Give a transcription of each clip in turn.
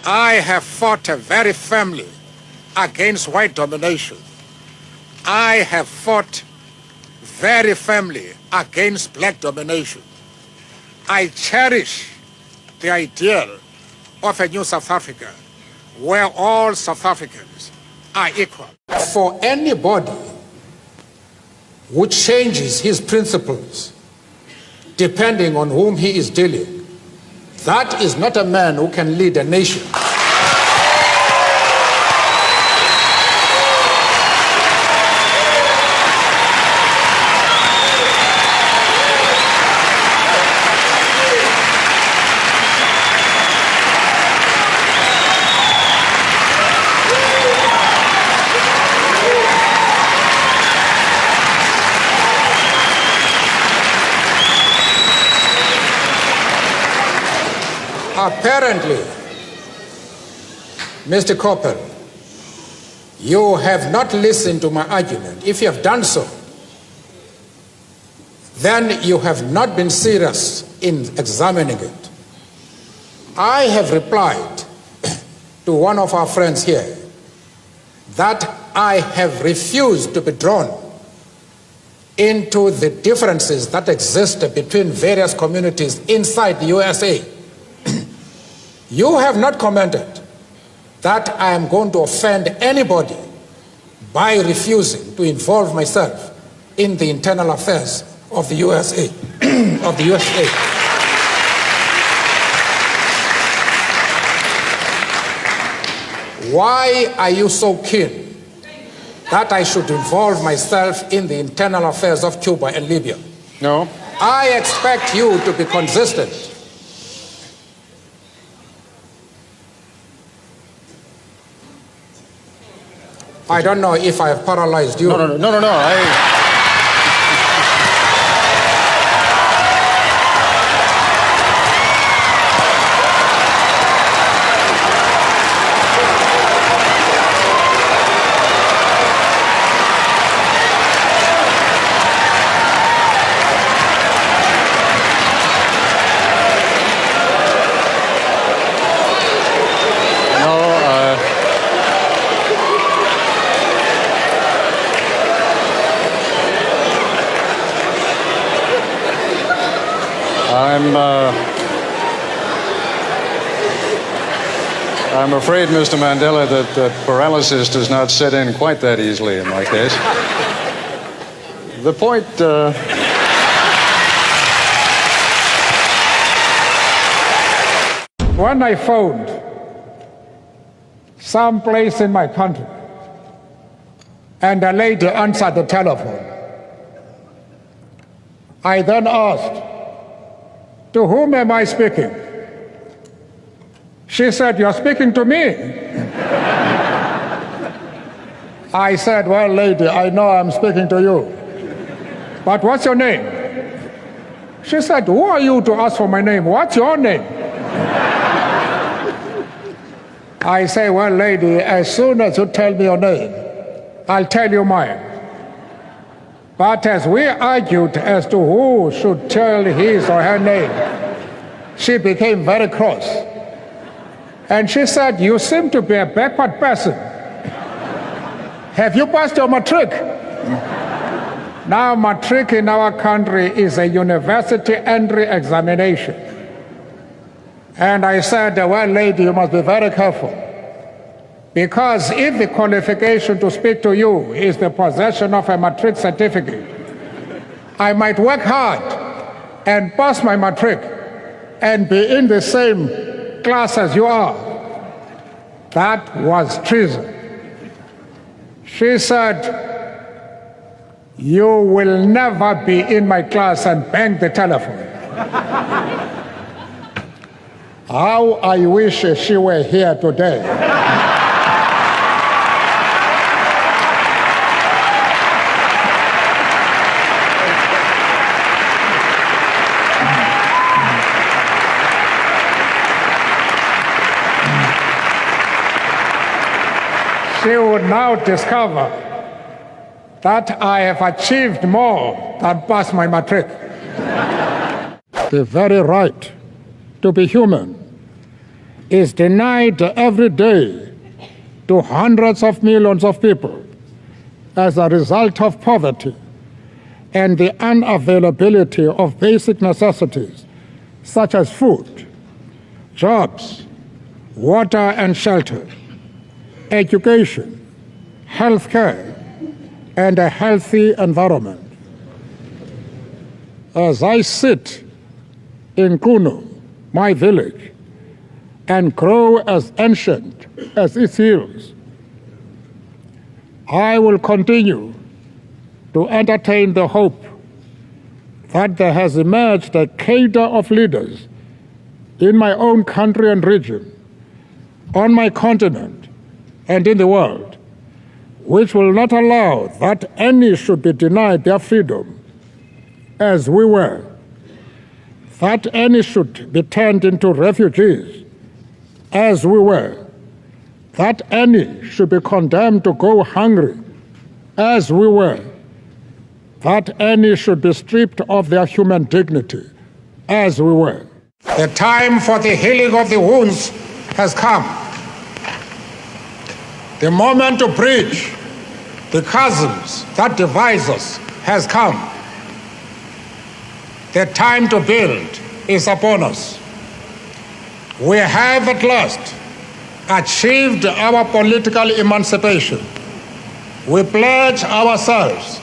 I have fought very firmly against white domination. I have fought very firmly against black domination. I cherish the ideal of a new South Africa where all South Africans are equal. For anybody who changes his principles depending on whom he is dealing, that is not a man who can lead a nation. Apparently, Mr. Coppel, you have not listened to my argument. If you have done so, then you have not been serious in examining it. I have replied to one of our friends here that I have refused to be drawn into the differences that exist between various communities inside the USA. You have not commented that I am going to offend anybody by refusing to involve myself in the internal affairs of the USA. of the USA. Why are you so keen that I should involve myself in the internal affairs of Cuba and Libya? No. I expect you to be consistent. I don't know if I have paralyzed you. No. I'm afraid, Mr. Mandela, that paralysis does not set in quite that easily in my case. The point... When I phoned someplace in my country and a lady answered the telephone, I then asked, "To whom am I speaking?" She said, "You're speaking to me." I said, "Well, lady, I know I'm speaking to you, but what's your name?" She said, "Who are you to ask for my name? What's your name?" I say, "Well, lady, as soon as you tell me your name, I'll tell you mine." But as we argued as to who should tell his or her name, she became very cross. And she said, "You seem to be a backward person. Have you passed your matric?" Now, matric in our country is a university entry examination. And I said, "Well, lady, you must be very careful. Because if the qualification to speak to you is the possession of a matric certificate, I might work hard and pass my matric and be in the same class as you are." That was treason. She said, "You will never be in my class," and banged the telephone. How I wish she were here today. She would now discover that I have achieved more than pass my matric. The very right to be human is denied every day to hundreds of millions of people as a result of poverty and the unavailability of basic necessities such as food, jobs, water and shelter, education, health care, and a healthy environment. As I sit in Kuno, my village, and grow as ancient as its hills, I will continue to entertain the hope that there has emerged a cadre of leaders in my own country and region, on my continent, and in the world, which will not allow that any should be denied their freedom, as we were, that any should be turned into refugees, as we were, that any should be condemned to go hungry, as we were, that any should be stripped of their human dignity, as we were. The time for the healing of the wounds has come. The moment to bridge the chasms that divide us has come. The time to build is upon us. We have at last achieved our political emancipation. We pledge ourselves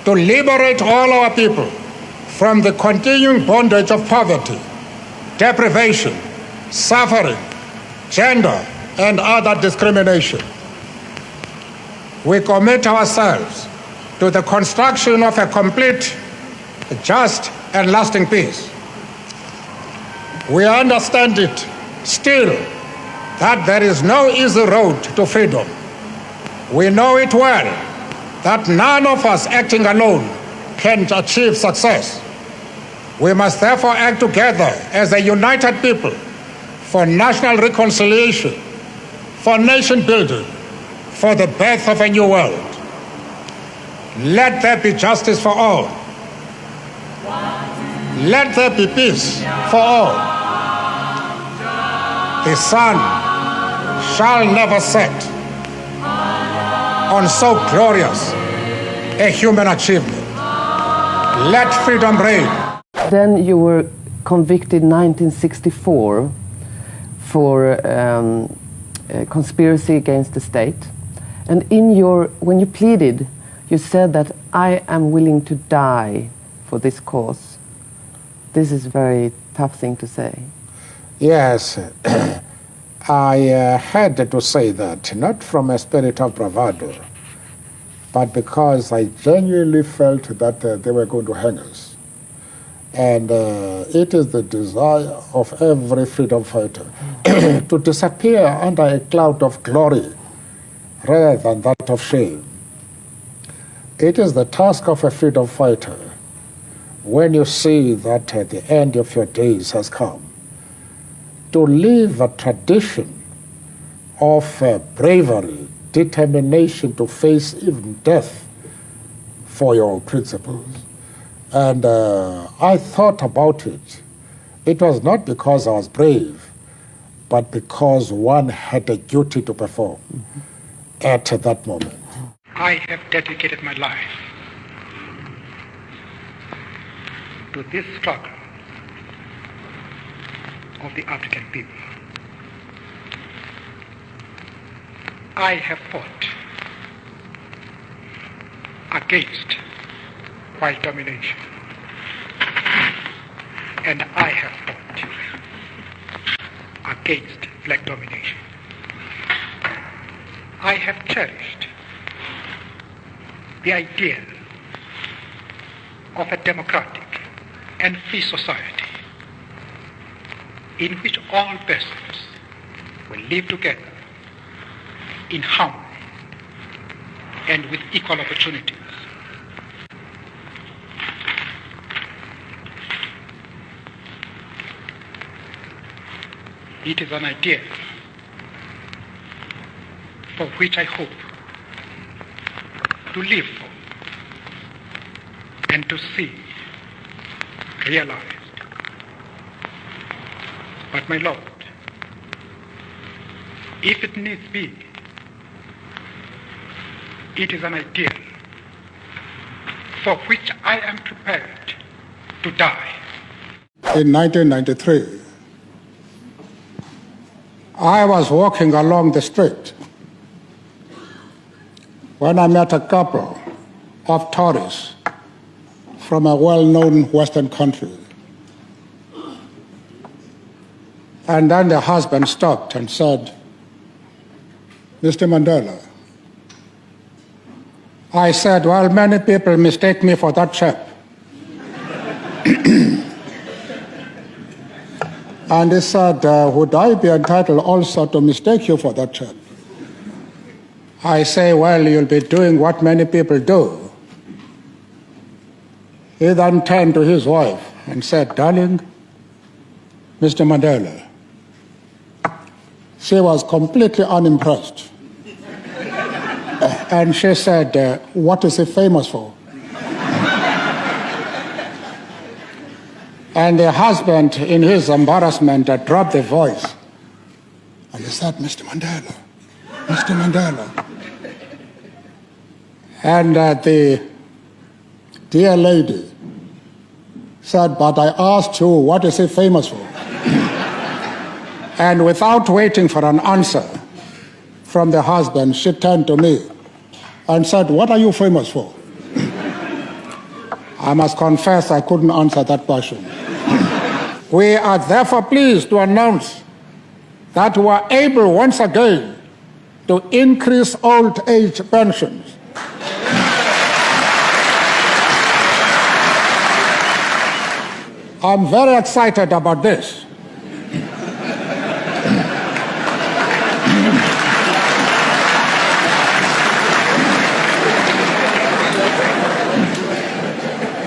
to liberate all our people from the continuing bondage of poverty, deprivation, suffering, gender, and other discrimination. We commit ourselves to the construction of a complete, just, and lasting peace. We understand it still that there is no easy road to freedom. We know it well that none of us acting alone can achieve success. We must therefore act together as a united people for national reconciliation, for nation building, for the birth of a new world. Let there be justice for all. Let there be peace for all. The sun shall never set on so glorious a human achievement. Let freedom reign. Then you were convicted in 1964 for conspiracy against the state. And when you pleaded, you said that I am willing to die for this cause. This is a very tough thing to say. Yes, I had to say that, not from a spirit of bravado, but because I genuinely felt that they were going to hang us. And it is the desire of every freedom fighter to disappear under a cloud of glory rather than that of shame. It is the task of a freedom fighter, when you see that the end of your days has come, to live a tradition of bravery, determination to face even death for your principles. And I thought about it. It was not because I was brave, but because one had a duty to perform at that moment. I have dedicated my life to this struggle of the African people. I have fought against white domination, and I have fought against black domination. I have cherished the idea of a democratic and free society in which all persons will live together in harmony and with equal opportunities. It is an idea for which I hope to live for and to see realized. But my Lord, if it needs be, it is an ideal for which I am prepared to die. In 1993, I was walking along the street when I met a couple of tourists from a well-known Western country. And then the husband stopped and said, "Mr. Mandela." I said, "Well, many people mistake me for that chap." And he said, "Would I be entitled also to mistake you for that chap?" I say, "Well, you'll be doing what many people do." He then turned to his wife and said, "Darling, Mr. Mandela." She was completely unimpressed. And she said, "What is he famous for?" And the husband, in his embarrassment, dropped the voice. And he said, "Mr. Mandela, Mr. Mandela." And the dear lady said, "But I asked you, what is he famous for?" And without waiting for an answer from the husband, she turned to me and said, "What are you famous for?" I must confess I couldn't answer that question. We are therefore pleased to announce that we are able once again to increase old age pensions. I'm very excited about this.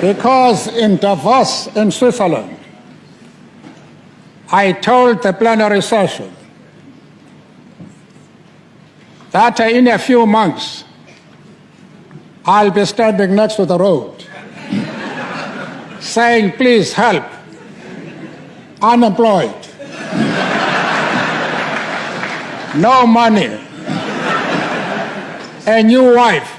Because in Davos, in Switzerland, I told the plenary session that in a few months I'll be standing next to the road saying, "Please help, unemployed, no money, a new wife,